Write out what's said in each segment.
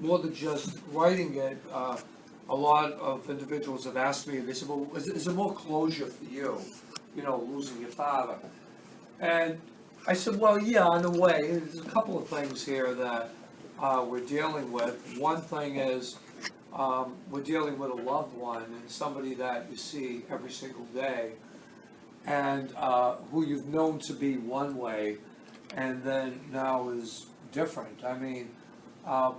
more than just writing it, a lot of individuals have asked me, they said, well, is there more closure for you, losing your father? And I said, well, yeah, in a way. There's a couple of things here that we're dealing with. One thing is we're dealing with a loved one and somebody that you see every single day, and who you've known to be one way, and then now is different. I mean,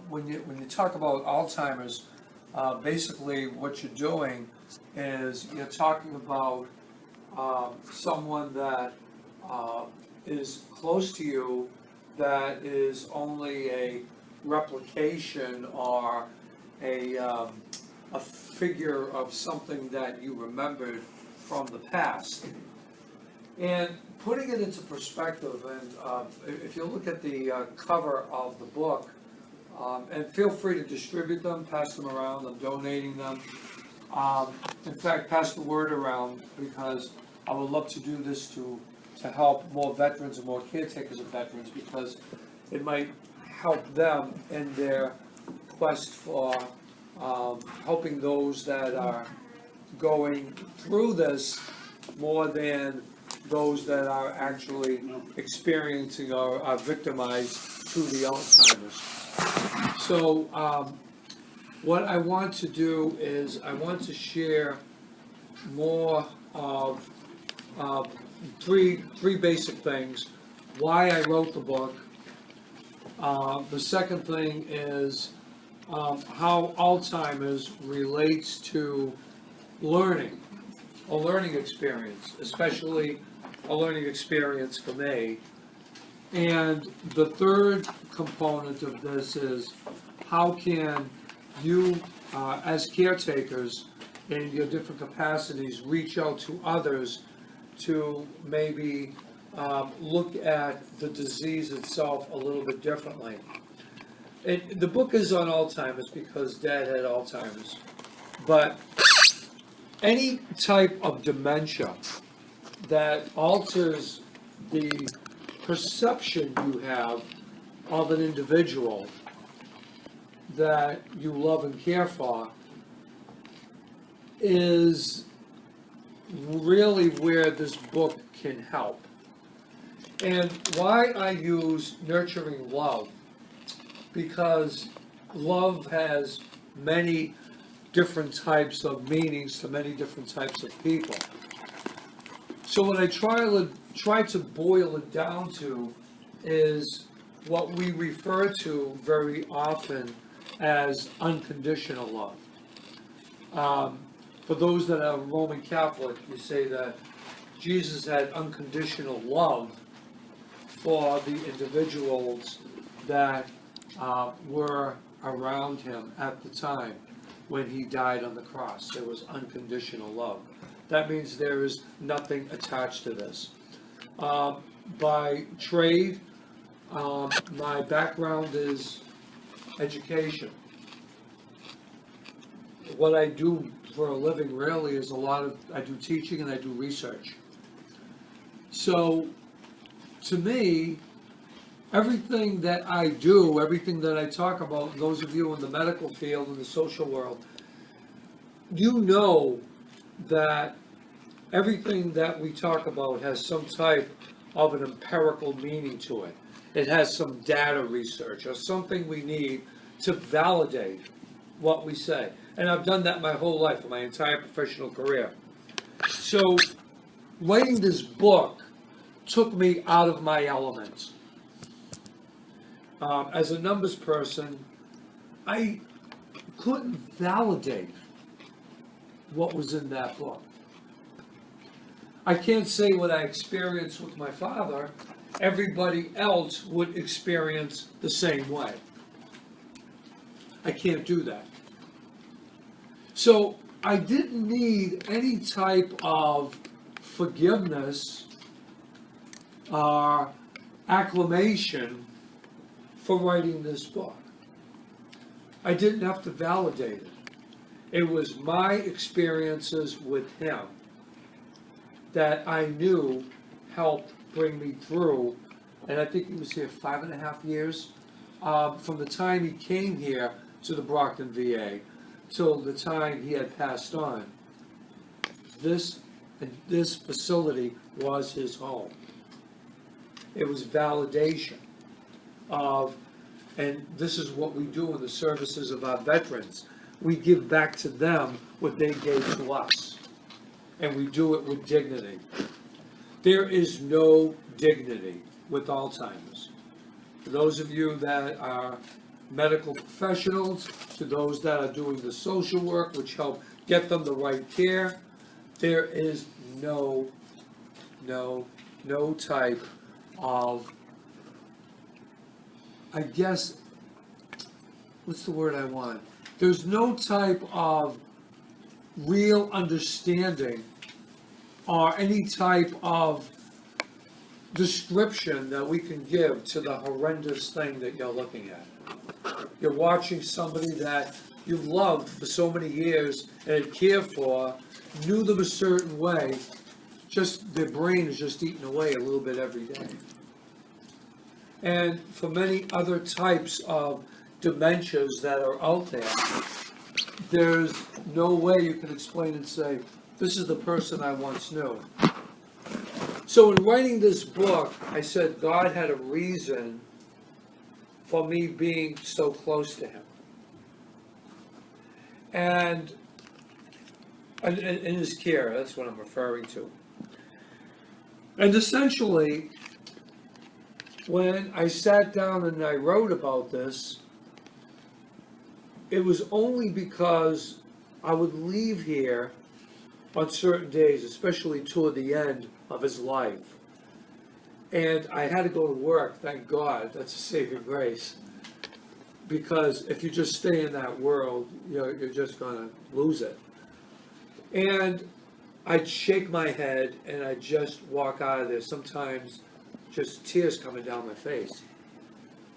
when you talk about Alzheimer's, basically what you're doing is you're talking about someone that is close to you that is only a replication or a figure of something that you remembered from the past. And putting it into perspective, and if you look at the cover of the book, and feel free to distribute them, pass them around, I'm donating them. In fact, pass the word around, because I would love to do this to help more veterans and more caretakers of veterans, because it might help them in their quest for helping those that are going through this more than those that are actually experiencing or are victimized through the Alzheimer's. So what I want to do is I want to share more of three basic things. Why I wrote the book. The second thing is how Alzheimer's relates to learning, a learning experience, especially a learning experience for me. And the third component of this is how can you, as caretakers in your different capacities, reach out to others to maybe look at the disease itself a little bit differently. The book is on Alzheimer's because Dad had Alzheimer's, but any type of dementia that alters the perception you have of an individual that you love and care for is really where this book can help. And why I use nurturing love, because love has many different types of meanings to many different types of people. So what I try to boil it down to is what we refer to very often as unconditional love. For those that are Roman Catholic, you say that Jesus had unconditional love for the individuals that were around him at the time when he died on the cross. There was unconditional love. That means there is nothing attached to this. By trade, my background is education. What I do for a living really is I do teaching and I do research. So, to me, everything that I do, everything that I talk about, those of you in the medical field, in the social world, you know that everything that we talk about has some type of an empirical meaning to it. It has some data research or something we need to validate what we say. And I've done that my whole life, my entire professional career. So writing this book took me out of my element. As a numbers person, I couldn't validate what was in that book. I can't say what I experienced with my father, everybody else would experience the same way. I can't do that. So I didn't need any type of forgiveness or acclamation for writing this book. I didn't have to validate it. It was my experiences with him that I knew helped bring me through, and I think he was here 5.5 years. From the time he came here to the Brockton VA till the time he had passed on. This facility was his home. It was validation of, and this is what we do in the services of our veterans. We give back to them what they gave to us, and we do it with dignity. There is no dignity with Alzheimer's. For those of you that are medical professionals, to those that are doing the social work, which help get them the right care, there is no type of, I guess, what's the word I want? There's no type of real understanding or any type of description that we can give to the horrendous thing that you're looking at. You're watching somebody that you've loved for so many years and had cared for, knew them a certain way, just their brain is just eating away a little bit every day. And for many other types of dementias that are out there, there's no way you can explain and say, this is the person I once knew. So in writing this book, I said God had a reason for me being so close to him. And in his care, that's what I'm referring to. And essentially, when I sat down and I wrote about this, it was only because I would leave here on certain days, especially toward the end of his life. And I had to go to work, thank God, that's a saving grace. Because if you just stay in that world, you're just gonna lose it. And I'd shake my head and I'd just walk out of there, sometimes just tears coming down my face.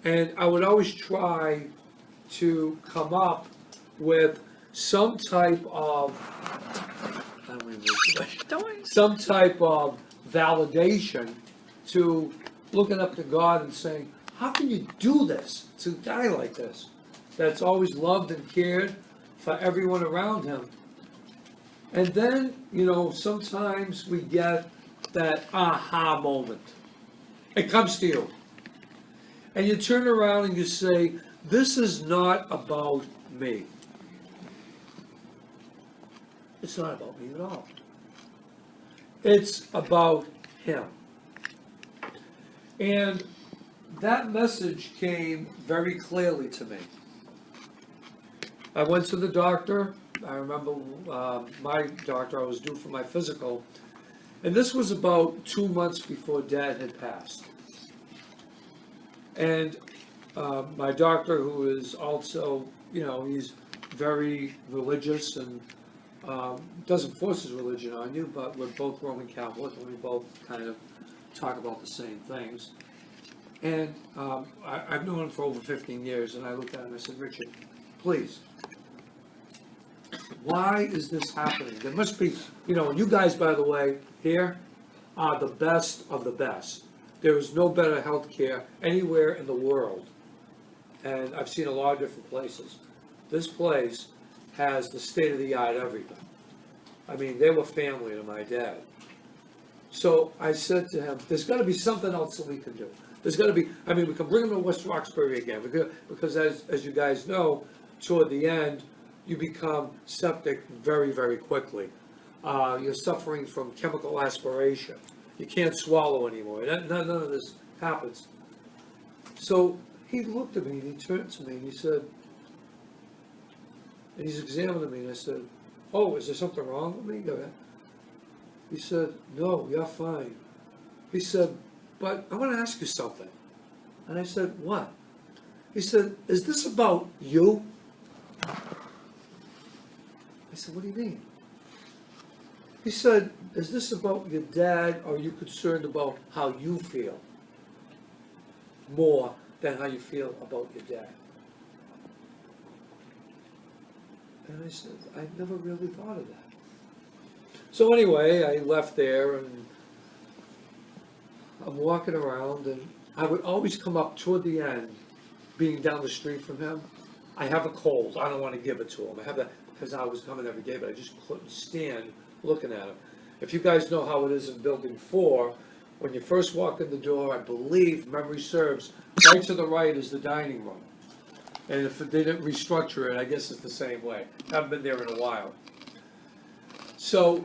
And I would always try to come up with some type of, some type of validation to looking up to God and saying, how can you do this to a guy like this that's always loved and cared for everyone around him? And then, sometimes we get that aha moment. It comes to you. And you turn around and you say, this is not about me. It's not about me at all. It's about him. And that message came very clearly to me. I went to the doctor. I remember my doctor, I was due for my physical. And this was about 2 months before Dad had passed. And my doctor, who is also, he's very religious and doesn't force his religion on you, but we're both Roman Catholic and we both kind of talk about the same things. And I've known him for over 15 years, and I looked at him and I said, Richard, please, why is this happening? There must be, you guys, by the way, here are the best of the best. There is no better health care anywhere in the world. And I've seen a lot of different places. This place has the state-of-the-art everything. I mean, they were family to my dad. So I said to him, there's got to be something else that we can do. There's got to be, we can bring him to West Roxbury again, because as you guys know, toward the end, you become septic very, very quickly. You're suffering from chemical aspiration. You can't swallow anymore. None of this happens. So he looked at me and he turned to me and he said, and he's examining me, and I said, oh, is there something wrong with me? Go ahead. He said, no, you're fine. He said, but I want to ask you something. And I said, what? He said, is this about you? I said, what do you mean? He said, is this about your dad, or are you concerned about how you feel more than how you feel about your dad? And I said, I never really thought of that. So anyway, I left there and I'm walking around, and I would always come up toward the end, being down the street from him, I have a cold, I don't want to give it to him. I have that, because I was coming every day, but I just couldn't stand looking at him. If you guys know how it is in Building 4, when you first walk in the door, I believe, memory serves, right to the right is the dining room. And if they didn't restructure it, I guess it's the same way. Haven't been there in a while. So,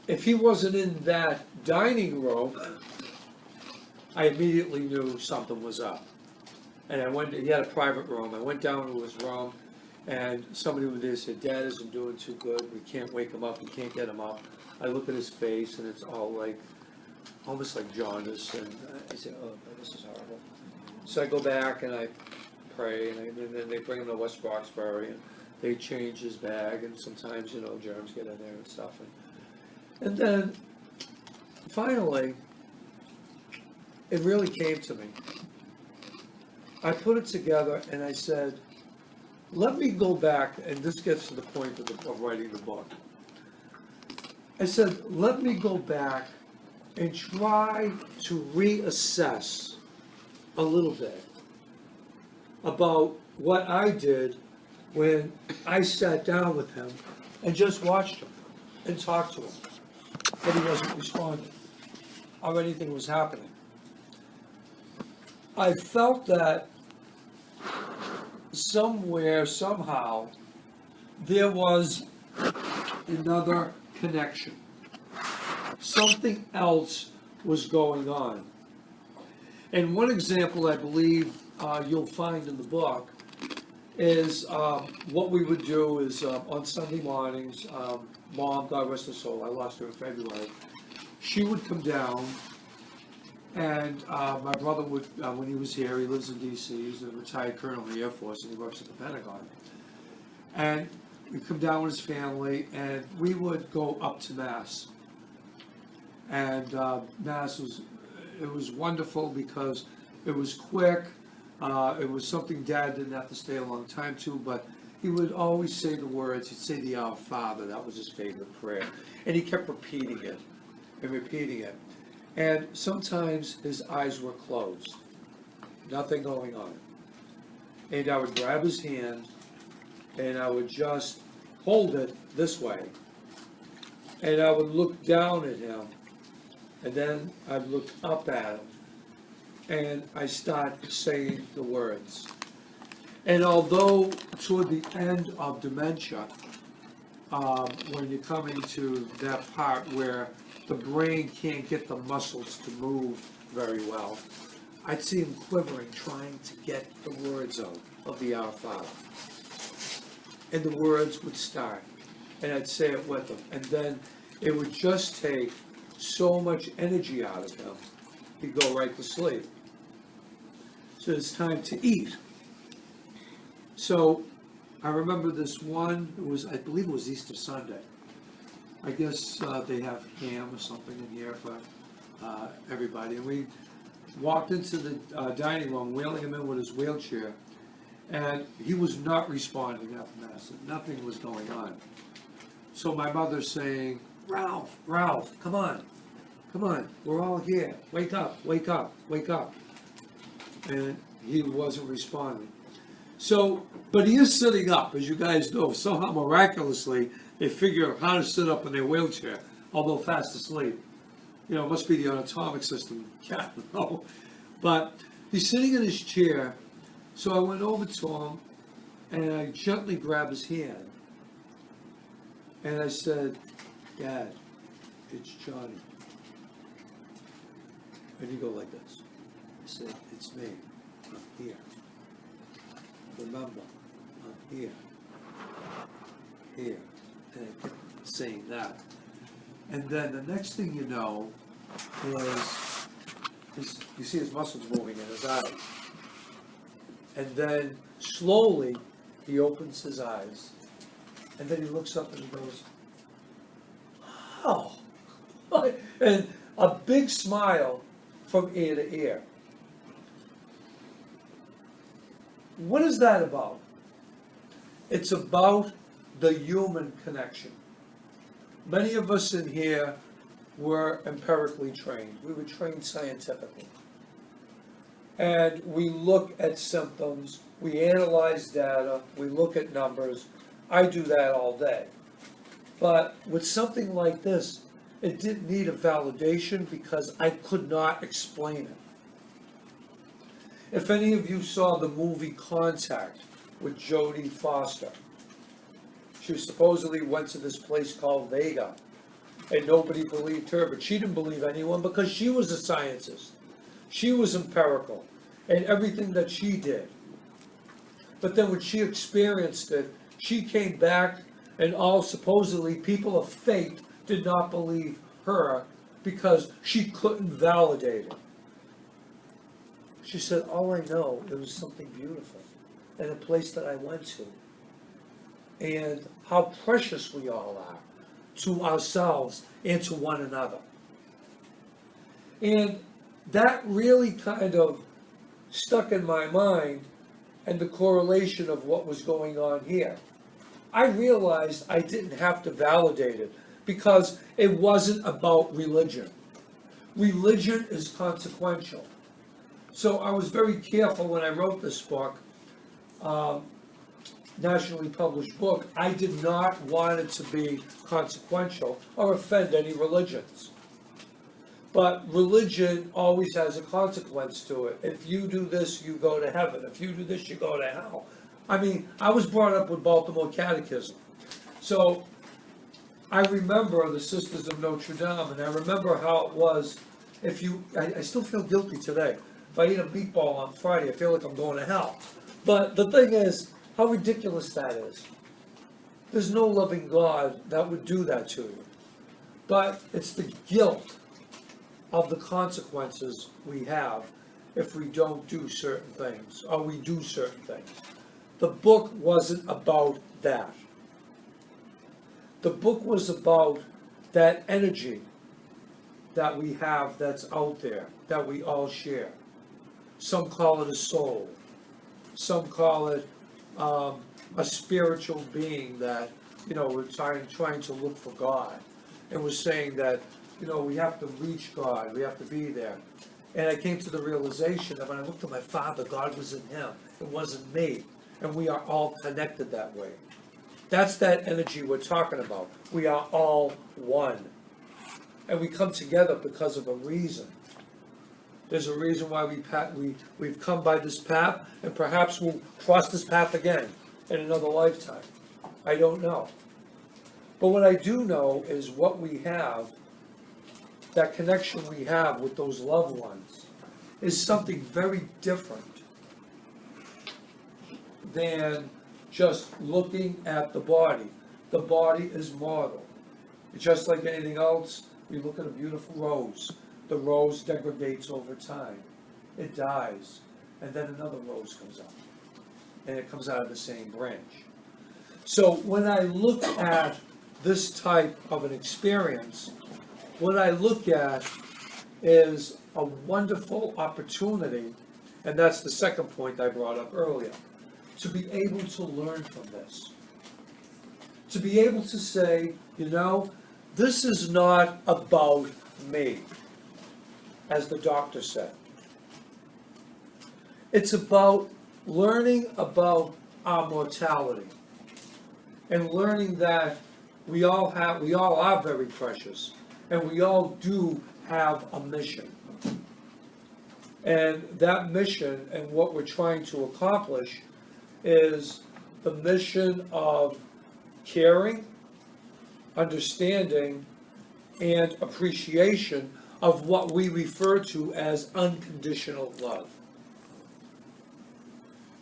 if he wasn't in that dining room, I immediately knew something was up. And I went, he had a private room, I went down to his room, and somebody was there said, Dad isn't doing too good, we can't wake him up, we can't get him up. I look at his face, and it's all like, almost like jaundice, and I said, oh, this is horrible. So I go back, and I pray, and then they bring him to West Roxbury, and they change his bag, and sometimes, you know, germs get in there and stuff. And then, finally, it really came to me. I put it together and I said, let me go back, and this gets to the point of writing the book. I said, let me go back and try to reassess a little bit about what I did when I sat down with him and just watched him and talked to him, but he wasn't responding or anything was happening. I felt that somewhere, somehow, there was another connection. Something else was going on. And one example I believe you'll find in the book is what we would do is on Sunday mornings, Mom, God rest her soul, I lost her in February, she would come down. And my brother would, when he was here, he lives in D.C., he's a retired colonel in the Air Force, and he works at the Pentagon. And we'd come down with his family, and we would go up to Mass. And Mass was wonderful because it was quick. It was something Dad didn't have to stay a long time to, but he would always say the words. He'd say the Our Father. That was his favorite prayer. And he kept repeating it and repeating it. And sometimes his eyes were closed, nothing going on. And I would grab his hand, and I would just hold it this way. And I would look down at him, and then I'd look up at him, and I start saying the words. And although toward the end of dementia, when you're coming to that part where the brain can't get the muscles to move very well, I'd see him quivering, trying to get the words out of the Our Father. And the words would start, and I'd say it with him. And then it would just take so much energy out of him, he'd go right to sleep. So it's time to eat. So I remember this one, I believe it was Easter Sunday. I guess they have ham or something in here for everybody. And we walked into the dining room, wheeling him in with his wheelchair, and he was not responding after Mass. Nothing was going on. So my mother's saying, Ralph, come on, we're all here. Wake up. And he wasn't responding. So, but he is sitting up, as you guys know. Somehow, miraculously, they figure out how to sit up in their wheelchair, although fast asleep. You know, it must be the autonomic system. Yeah, I don't know. But he's sitting in his chair, so I went over to him, and I gently grabbed his hand, and I said, Dad, it's Johnny. And he'd go like this. I said, it's me. I'm here. Remember, I'm here. And I kept saying that. And then the next thing you know was, you see his muscles moving in his eyes. And then slowly he opens his eyes. And then he looks up and he goes, oh. And a big smile from ear to ear. What is that about? It's about the human connection. Many of us in here were empirically trained. We were trained scientifically. And we look at symptoms, we analyze data, we look at numbers. I do that all day. But with something like this, it didn't need a validation because I could not explain it. If any of you saw the movie Contact with Jodie Foster, she supposedly went to this place called Vega, and nobody believed her, but she didn't believe anyone because she was a scientist. She was empirical in everything that she did. But then when she experienced it, she came back, and all supposedly people of faith did not believe her because she couldn't validate it. She said, all I know, it was something beautiful in a place that I went to. And how precious we all are to ourselves and to one another. And that really kind of stuck in my mind, and the correlation of what was going on here. I realized I didn't have to validate it because it wasn't about religion. Religion is consequential. So I was very careful when I wrote this book, nationally published book. I did not want it to be consequential or offend any religions. But religion always has a consequence to it. If you do this, you go to heaven. If you do this, you go to hell. I mean, I was brought up with Baltimore Catechism. So I remember the Sisters of Notre Dame, and I remember how it was. I still feel guilty today. If I eat a meatball on Friday, I feel like I'm going to hell. But the thing is, how ridiculous that is. There's no loving God that would do that to you. But it's the guilt of the consequences we have if we don't do certain things, or we do certain things. The book wasn't about that. The book was about that energy that we have that's out there, that we all share. Some call it a soul. Some call it a spiritual being that, we're trying to look for God. And we're saying that, we have to reach God, we have to be there. And I came to the realization that when I looked at my father, God was in him. It wasn't me. And we are all connected that way. That's that energy we're talking about. We are all one. And we come together because of a reason. There's a reason why we've come by this path, and perhaps we'll cross this path again in another lifetime. I don't know. But what I do know is what we have, that connection we have with those loved ones, is something very different than just looking at the body. The body is mortal. Just like anything else, we look at a beautiful rose. The rose degrades over time. It dies, and then another rose comes up, and it comes out of the same branch. So when I look at this type of an experience, what I look at is a wonderful opportunity, and that's the second point I brought up earlier, to be able to learn from this. To be able to say, this is not about me, as the doctor said. It's about learning about our mortality and learning that we all are very precious, and we all do have a mission. And that mission and what we're trying to accomplish is the mission of caring, understanding, and appreciation of what we refer to as unconditional love.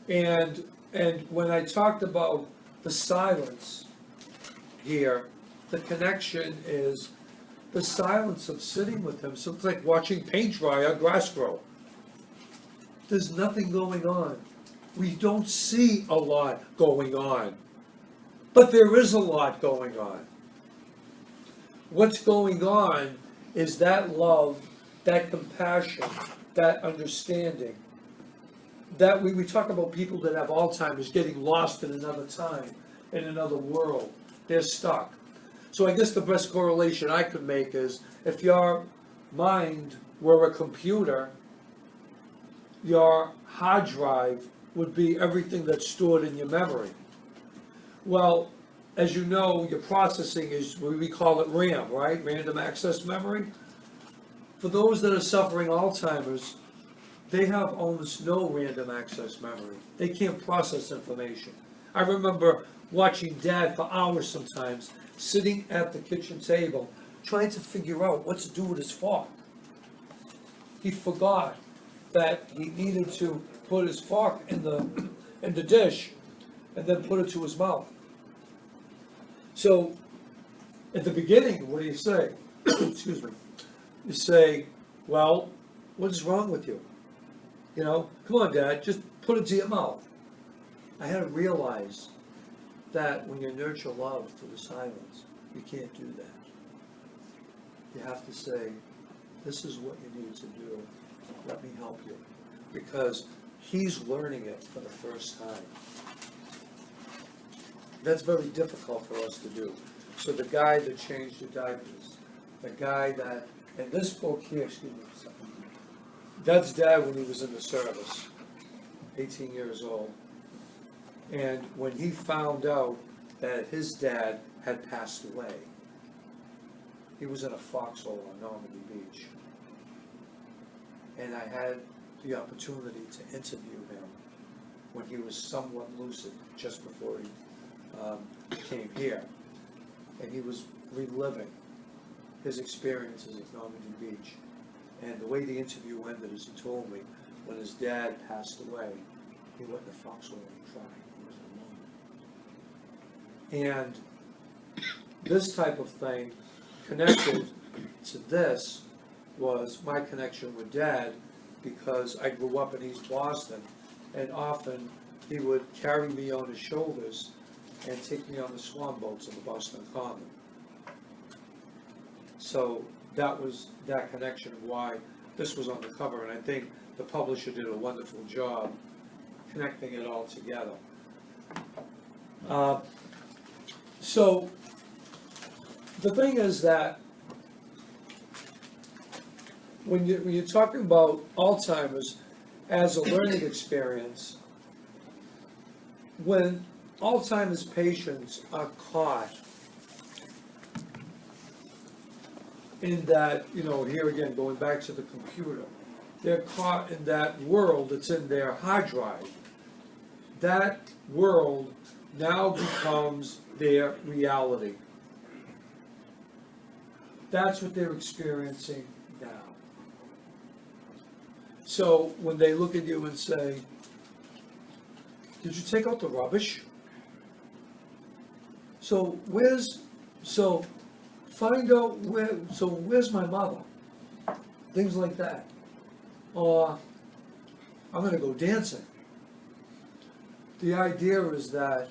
And when I talked about the silence here, the connection is the silence of sitting with him. So it's like watching paint dry or grass grow. There's nothing going on. We don't see a lot going on. But there is a lot going on. What's going on is that love, that compassion, that understanding. That we talk about people that have Alzheimer's getting lost in another time, in another world. They're stuck. So I guess the best correlation I could make is if your mind were a computer, your hard drive would be everything that's stored in your memory. Well, as you know, your processing is, we call it RAM, right? Random access memory. For those that are suffering Alzheimer's, they have almost no random access memory. They can't process information. I remember watching Dad for hours sometimes, sitting at the kitchen table, trying to figure out what to do with his fork. He forgot that he needed to put his fork in the dish and then put it to his mouth. So, at the beginning, what do you say? Excuse me. You say, well, what is wrong with you? You know, come on, Dad, just put it to your mouth. I had to realize that when you nurture love through the silence, you can't do that. You have to say, this is what you need to do. Let me help you. Because he's learning it for the first time. That's very difficult for us to do. So the guy that changed the diapers, the guy that, in this book here, excuse me a second, that's Dad when he was in the service, 18 years old. And when he found out that his dad had passed away, he was in a foxhole on Normandy Beach. And I had the opportunity to interview him when he was somewhat lucid, just before he came here. And he was reliving his experiences at Normandy Beach. And the way the interview ended is he told me when his dad passed away, he went in the foxhole and cried. He was alone. And this type of thing connected to this was my connection with Dad, because I grew up in East Boston, and often he would carry me on his shoulders and take me on the swan boats in the Boston Common. So that was that connection of why this was on the cover, and I think the publisher did a wonderful job connecting it all together. So the thing is that when you're talking about Alzheimer's as a learning experience, when Alzheimer's patients are caught in that, you know, here again, going back to the computer, they're caught in that world that's in their hard drive. That world now becomes their reality. That's what they're experiencing now. So when they look at you and say, did you take out the rubbish? So find out where's my mother? Things like that. Or, I'm gonna go dancing. The idea is that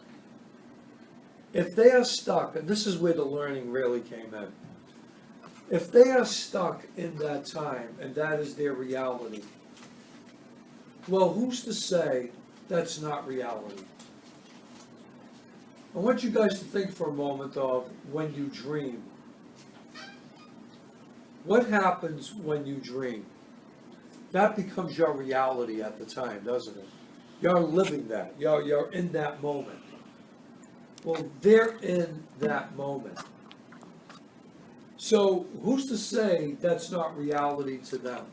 if they are stuck, and this is where the learning really came in, if they are stuck in that time, and that is their reality, well, who's to say that's not reality? I want you guys to think for a moment of when you dream. What happens when you dream? That becomes your reality at the time, doesn't it? You're living that. You're in that moment. Well, they're in that moment. So who's to say that's not reality to them?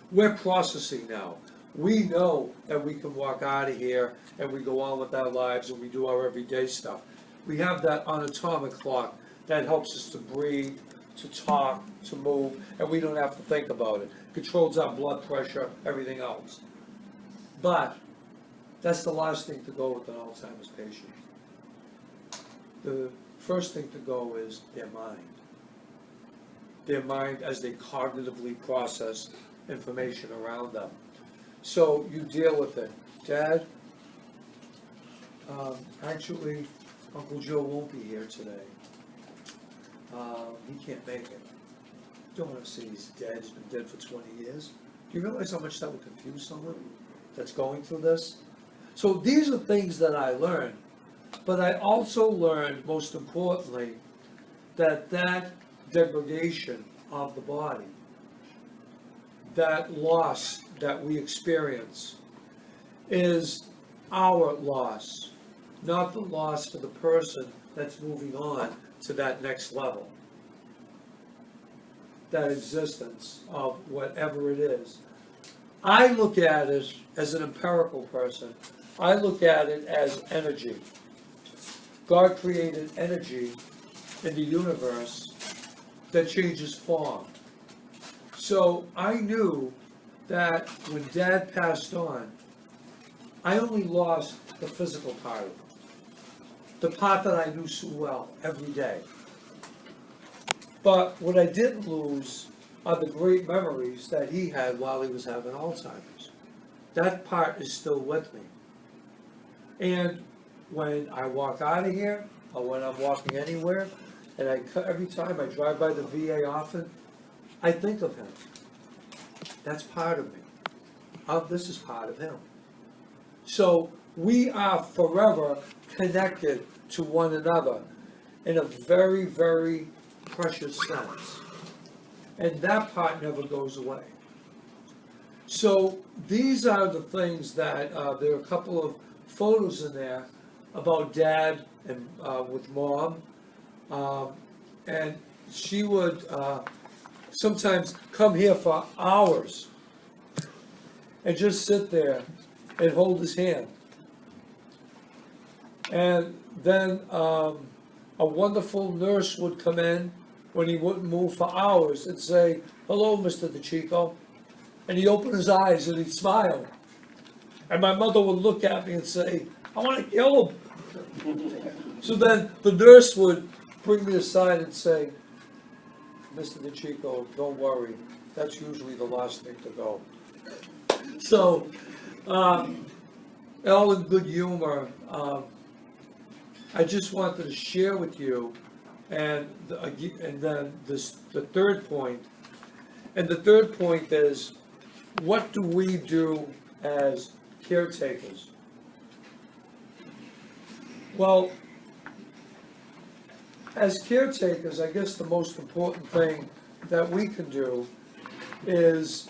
We're processing now. We know that we can walk out of here and we go on with our lives and we do our everyday stuff. We have that anatomic clock that helps us to breathe, to talk, to move, and we don't have to think about it. Controls our blood pressure, everything else. But that's the last thing to go with an Alzheimer's patient. The first thing to go is their mind. Their mind as they cognitively process information around them. So you deal with it. Dad, actually, Uncle Joe won't be here today. He can't make it. Don't want to say he's dead. He's been dead for 20 years. Do you realize how much that would confuse someone that's going through this? So these are things that I learned. But I also learned, most importantly, that degradation of the body, that loss that we experience, is our loss, not the loss for the person that's moving on to that next level. That existence of whatever it is. I look at it as an empirical person. I look at it as energy. God created energy in the universe that changes form. So I knew that when Dad passed on, I only lost the physical part of it, the part that I knew so well every day. But what I didn't lose are the great memories that he had while he was having Alzheimer's. That part is still with me. And when I walk out of here, or when I'm walking anywhere, and every time I drive by the VA often, I think of him. That's part of me. This is part of him. So we are forever connected to one another in a very, very precious sense. And that part never goes away. So these are the things that, there are a couple of photos in there about Dad and with Mom. And she would sometimes come here for hours and just sit there and hold his hand. And then a wonderful nurse would come in when he wouldn't move for hours and say, "Hello, Mr. DeChico." And he'd open his eyes and he'd smile. And my mother would look at me and say, "I want to kill him." So then the nurse would bring me aside and say, "Mr. DeChico, don't worry. That's usually the last thing to go." So, all in good humor, I just wanted to share with you, and then the third point, and the third point is, what do we do as caretakers? Well, as caretakers, I guess the most important thing that we can do is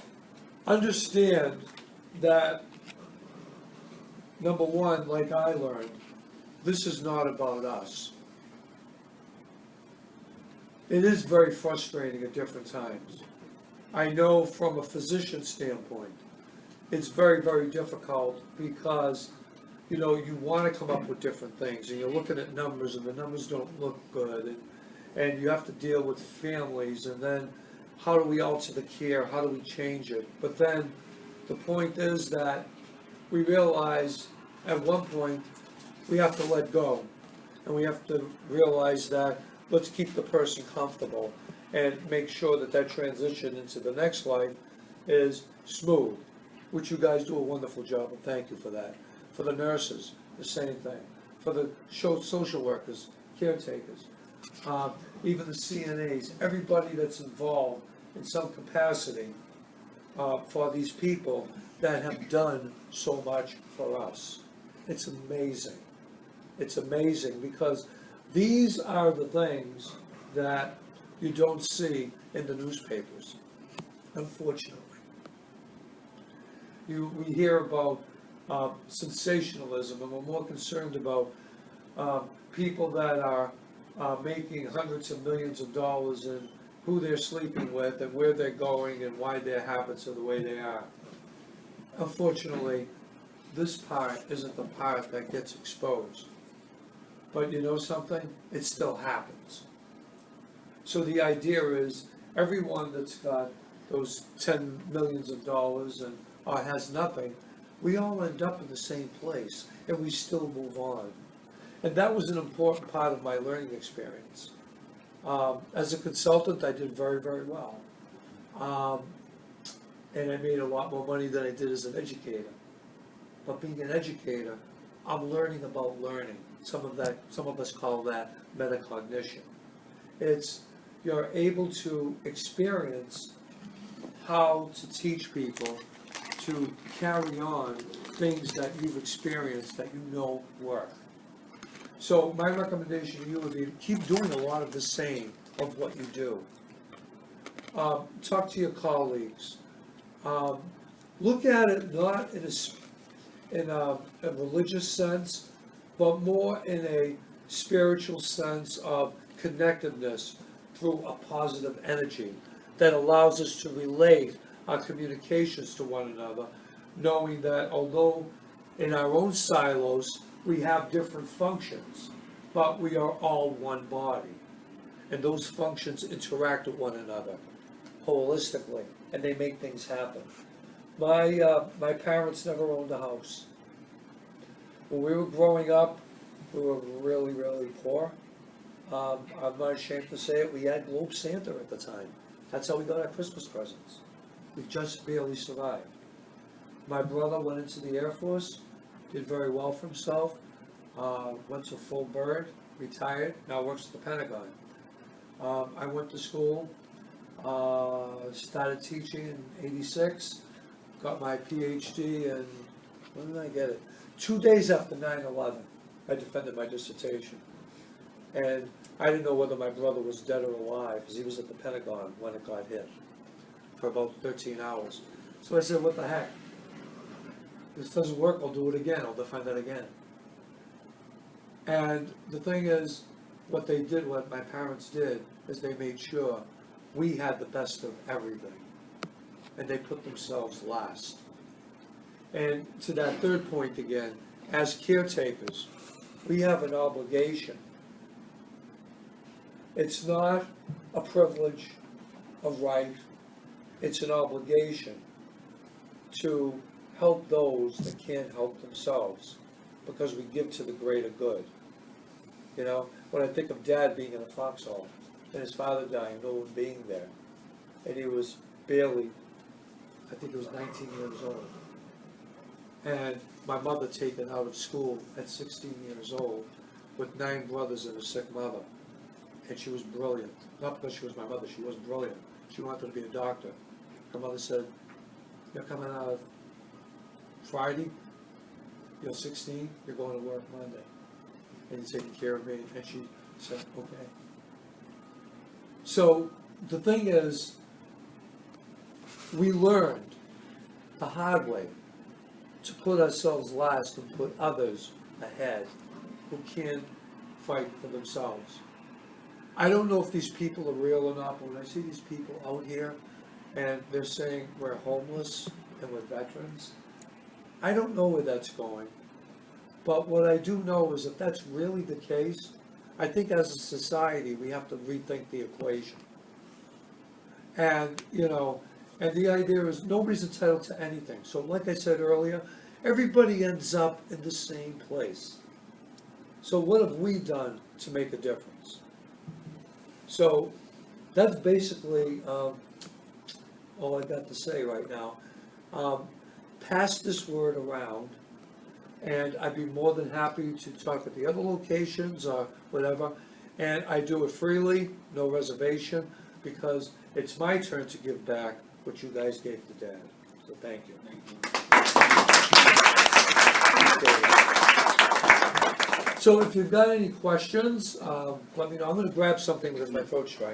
understand that, number one, like I learned, this is not about us. It is very frustrating at different times. I know from a physician standpoint, it's very, very difficult because, you know, you want to come up with different things and you're looking at numbers and the numbers don't look good, and you have to deal with families, and then how do we alter the care, how do we change it? But then the point is that we realize at one point we have to let go, and we have to realize that let's keep the person comfortable and make sure that that transition into the next life is smooth, which you guys do a wonderful job, and thank you for that. For the nurses, the same thing. For the social workers, caretakers, even the CNAs, everybody that's involved in some capacity for these people that have done so much for us. It's amazing. It's amazing because these are the things that you don't see in the newspapers, unfortunately. We hear about sensationalism, and we're more concerned about people that are making hundreds of millions of dollars and who they're sleeping with and where they're going and why their habits are the way they are. Unfortunately, this part isn't the part that gets exposed. But you know something? It still happens. So the idea is everyone that's got those 10 millions of dollars and has nothing, we all end up in the same place and we still move on. And that was an important part of my learning experience. As a consultant, I did very, very well. And I made a lot more money than I did as an educator. But being an educator, I'm learning about learning. Some of us call that metacognition. It's you're able to experience how to teach people to carry on things that you've experienced that you know work. So my recommendation to you would be to keep doing a lot of the same of what you do. Talk to your colleagues. Look at it not in in a religious sense, but more in a spiritual sense of connectedness through a positive energy that allows us to relate our communications to one another, knowing that although in our own silos we have different functions, but we are all one body. And those functions interact with one another holistically, and they make things happen. My parents never owned a house. When we were growing up, we were really, really poor. I'm not ashamed to say it, we had Globe Santa at the time. That's how we got our Christmas presents. We just barely survived. My brother went into the Air Force, did very well for himself, went to full bird, retired, now works at the Pentagon. I went to school, started teaching in '86, got my PhD in, when did I get it? 2 days after 9/11, I defended my dissertation. And I didn't know whether my brother was dead or alive, because he was at the Pentagon when it got hit for about 13 hours. So I said, what the heck? This doesn't work, I'll do it again, I'll defend it again. And the thing is, what my parents did, is they made sure we had the best of everything. And they put themselves last. And to that third point again, as caretakers, we have an obligation. It's not a privilege, a right, it's an obligation to help those that can't help themselves, because we give to the greater good. You know, when I think of Dad being in a foxhole, and his father dying, no one being there, and he was barely, I think he was 19 years old, and my mother taken out of school at 16 years old with 9 brothers and a sick mother. And she was brilliant. Not because she was my mother, she was brilliant. She wanted to be a doctor. Her mother said, you're coming out of Friday, you're 16, you're going to work Monday. And you're taking care of me. And she said, okay. So the thing is, we learned the hard way to put ourselves last and put others ahead who can't fight for themselves. I don't know if these people are real or not, but when I see these people out here and they're saying we're homeless and we're veterans, I don't know where that's going. But what I do know is if that's really the case, I think as a society we have to rethink the equation. And, you know, and the idea is nobody's entitled to anything. So like I said earlier, everybody ends up in the same place. So what have we done to make a difference? So that's basically all I got to say right now. Pass this word around, and I'd be more than happy to talk at the other locations or whatever. And I do it freely, no reservation, because it's my turn to give back what you guys gave to Dad. So thank you. So if you've got any questions, let me know. I'm going to grab something because my throat's dry.